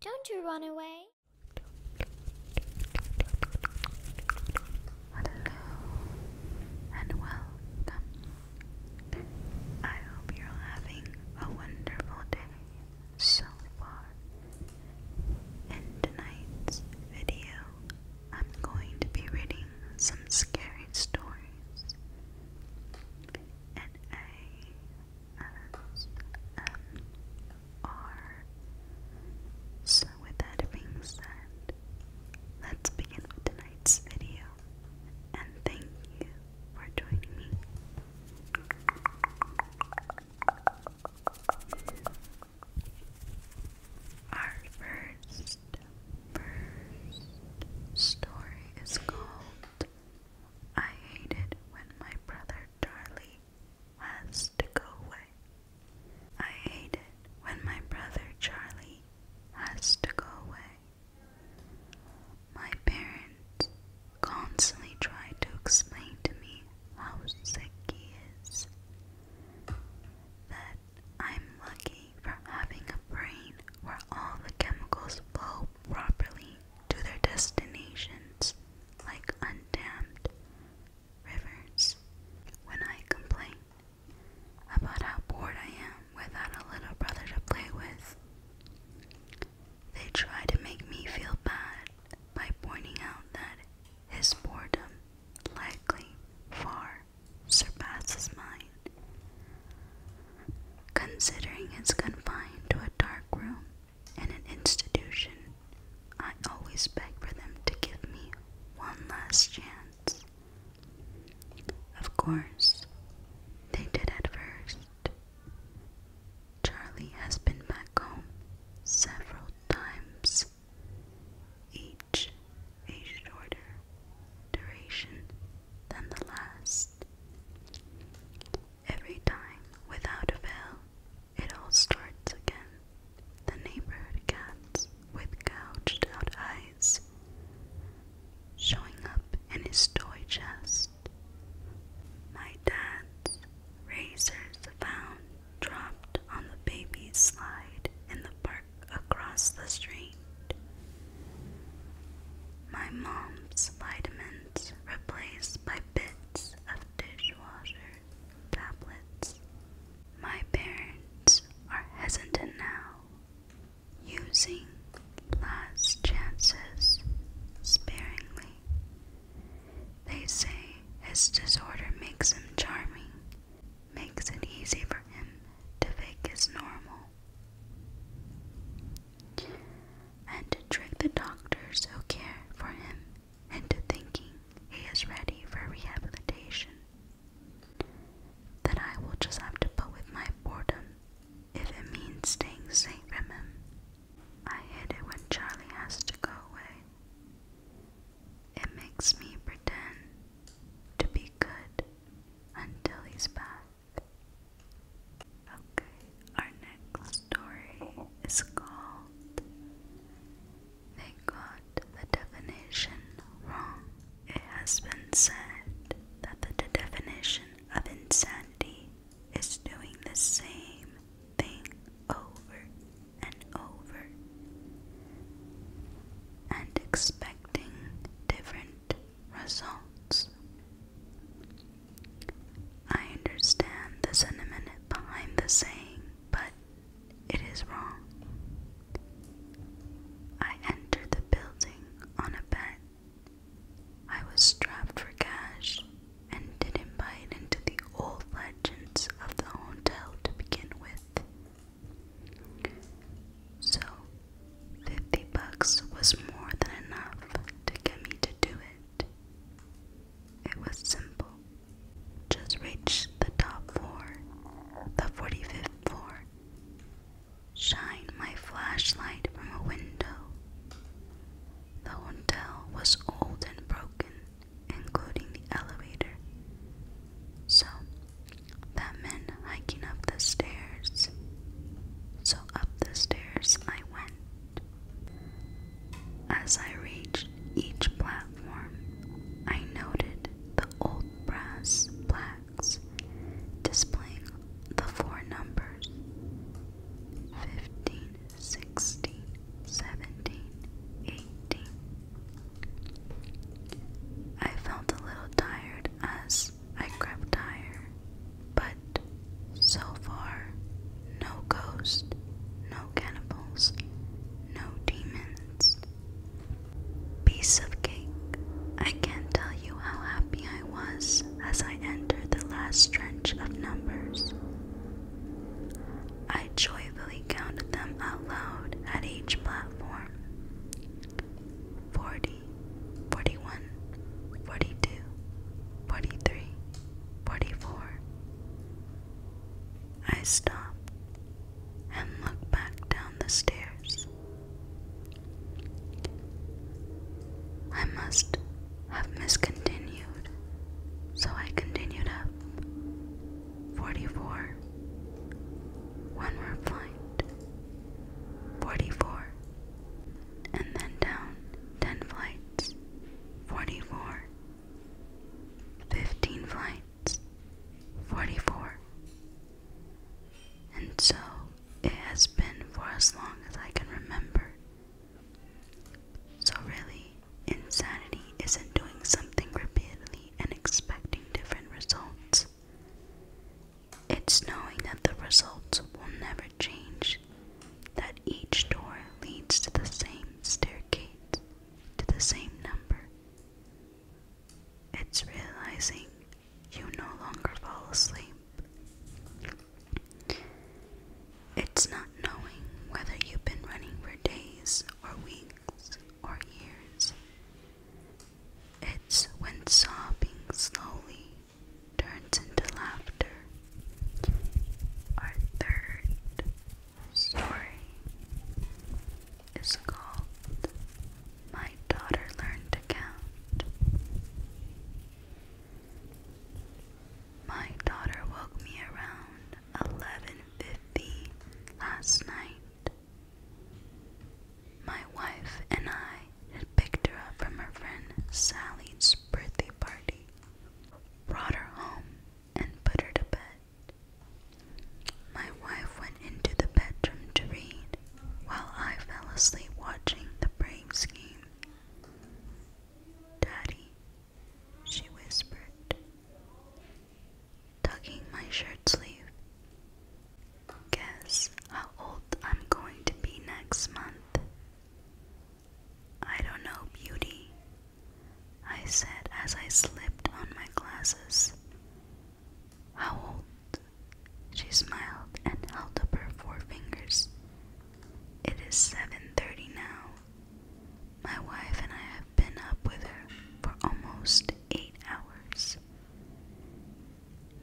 Don't you run away. Hello and welcome. I hope you're having a wonderful day so far. In tonight's video, I'm going to be reading some scary stories. And ASMR. So with that being said, let's begin with tonight's video. And thank you for joining me. Our first story is called I Hate It When My Brother Charlie Has to Go Away. I hate it when my brother Charlie has to go away. My parents constantly try to explain to me how sick he is, that I'm lucky for having a brain where all the chemicals flow properly to their destinations like undammed rivers. When I complain about how bored I am without a little brother to play with, they try to make me feel bad by pointing out that his boredom likely far surpasses mine. Considering it's confined to a dark room in an institution, I always beg for them to give me one last chance. Of course, they did at first. Charlie has been back home several times, each a shorter duration than the last. Every time, without avail, it all starts again. The neighborhood cats with gouged out eyes showing up in his toy chest. My dad's razors found dropped on the baby's slide in the park across the street. My mom's vitamins replaced by bits of dishwasher tablets. My parents are hesitant now, using last chances sparingly. They say his disorder makes him charming, makes it easy for him to fake his normal, and to trick the doctors who care for him into thinking he is ready for rehabilitation. That I will just have to put with my boredom if it means staying safe from him. I hate it when Charlie has to go away. It makes me pretend to be good until he's back. Okay, our next story is called They Got the Definition Wrong. It has been said that the definition of insanity is doing the same thing over and over and expecting different results. I understand the sentiment behind the saying, but it is wrong. I entered the building on a bet. I was strapped for cash and didn't bite into the old legends of the hotel to begin with. So, $50 was more than enough to get me to do it. It was simple. Just reach the top floor, the 45th floor. Shine my flashlight from a window. The hotel was old and broken, including the elevator. So, that meant hiking up the stairs. So up the stairs I went. As I reached each platform, I noted the old brass plaques displaying the floor numbers 15, 16, 17, stairs. I must have miscontinued, so I continued up. 44. One more flight. 44. And then down 10 flights. 44. 15 flights. 44. And so it has been for as long as I can remember. So really, insanity isn't doing something repeatedly and expecting different results. It's knowing that the results will never change, that each door leads to the same staircase, to the same number. It's realizing you no longer fall asleep. It's not knowing whether you've been running for days or weeks or years. It's when sobbing slowly turns into laughter. Our third story is called My Daughter Learned to Count. My daughter woke me around 11:50 last night. My wife and I had picked her up from her friend Sally's birthday party, brought her home, and put her to bed. My wife went into the bedroom to read, while I fell asleep watching the Braves game. "Daddy," she whispered, tugging my shirt sleeve. "Guess how old I'm going to be next month?" "I don't know, beauty," I said as I slipped on my glasses. "How old?" She smiled and held up her forefingers. "It is 7:30 now. My wife and I have been up with her for almost 8 hours.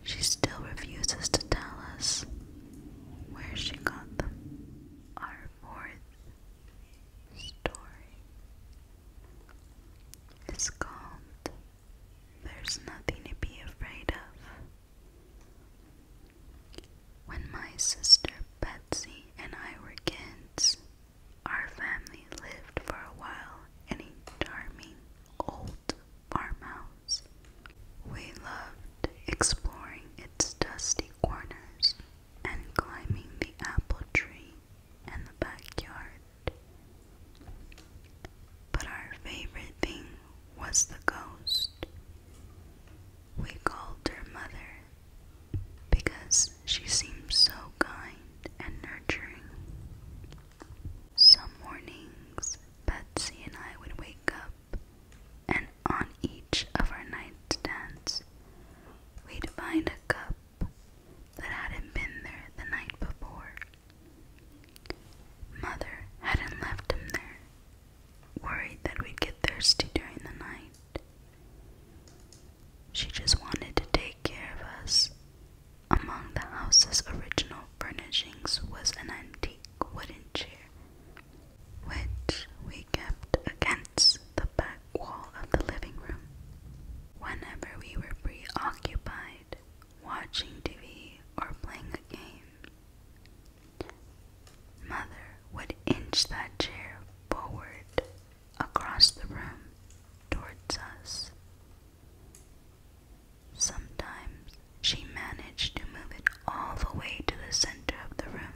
She still refuses to tell us where she got them." Our fourth story is called There's Nothing to Be Afraid of. When my sister Betsy and I were kids, our family lived for a while in a charming old farmhouse. We loved exploring its dusty corners and climbing the apple tree in the backyard. But our favorite thing was the ghost. We called her Mother because she seemed so kind and nurturing. Some mornings, Betsy and I would wake up, and on each of our nightstands, we'd find a cup that hadn't been there the night before. Mother hadn't left him there, worried that we'd get thirsty during the night. She just wanted to take care of us. Among the house's original furnishings was an antique wooden chair, which we kept against the back wall of the living room. Whenever we were preoccupied watching TV or playing a game, Mother would inch that chair forward across the room towards us. Sometimes she managed to move it all the way to the center of the room.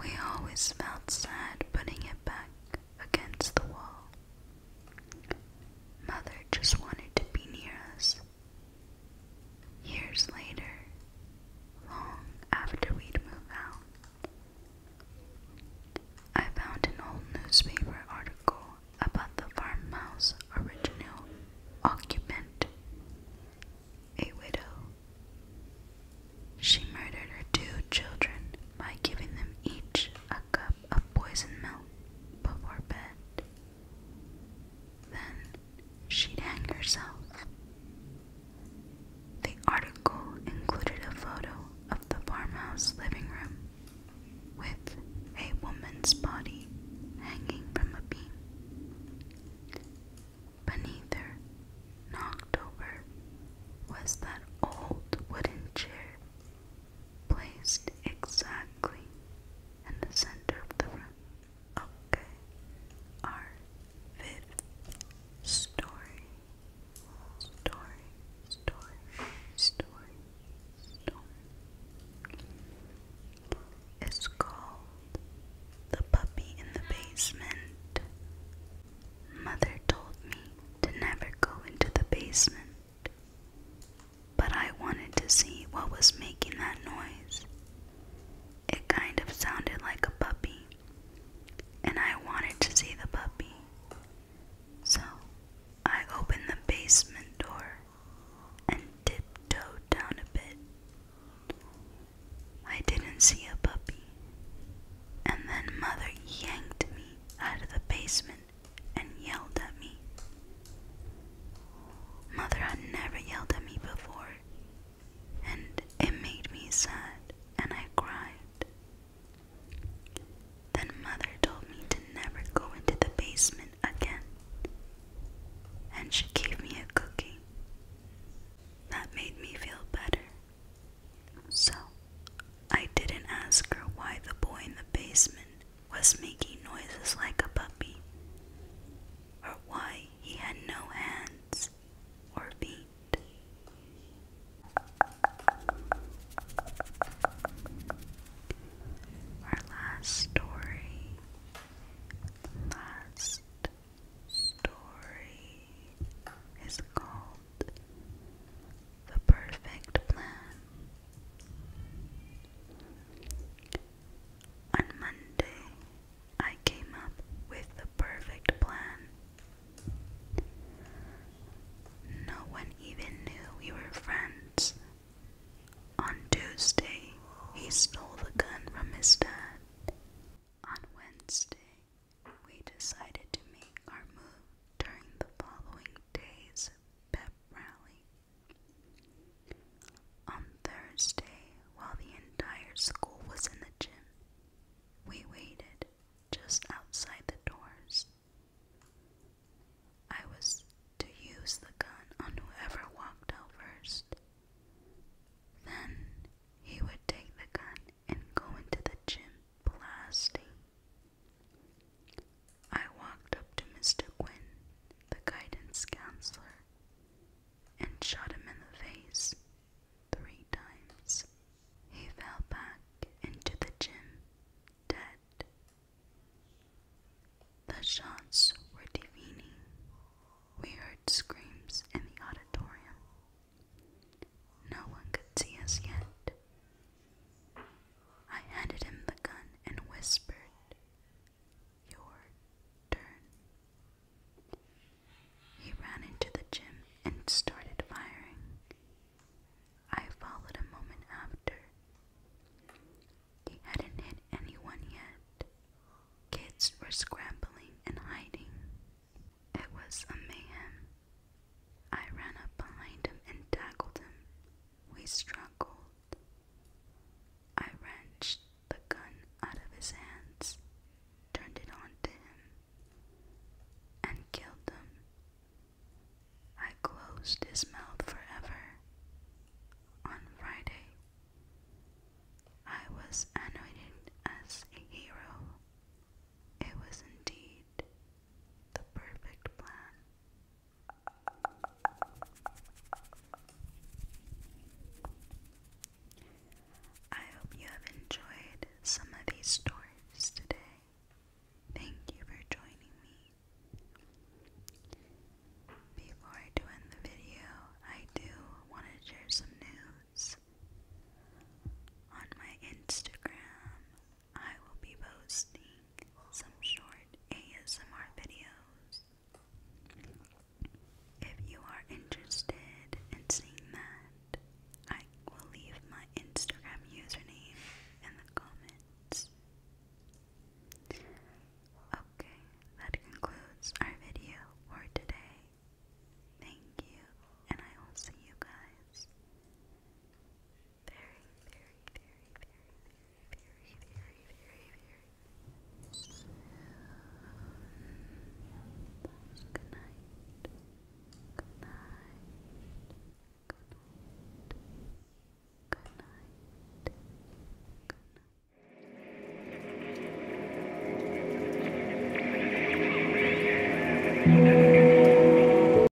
We always felt sad putting it back against the wall. Mother just wanted to be near us. Years later, long after we'd moved out, I found an old newspaper article about the farmhouse original occupant, a widow. She murdered her 2 children by giving them each a cup of poisoned stores today. Thank you for joining me. Before I do end the video, I do want to share some news. On my Instagram, I will be posting some short ASMR videos. If you are interested in seeing that, I will leave my Instagram username in the comments. Okay, that concludes our video for today. Thank you, and I will see you guys very, very, very, very, very, very, very, very soon. Good night. Good night. Good night. Good night.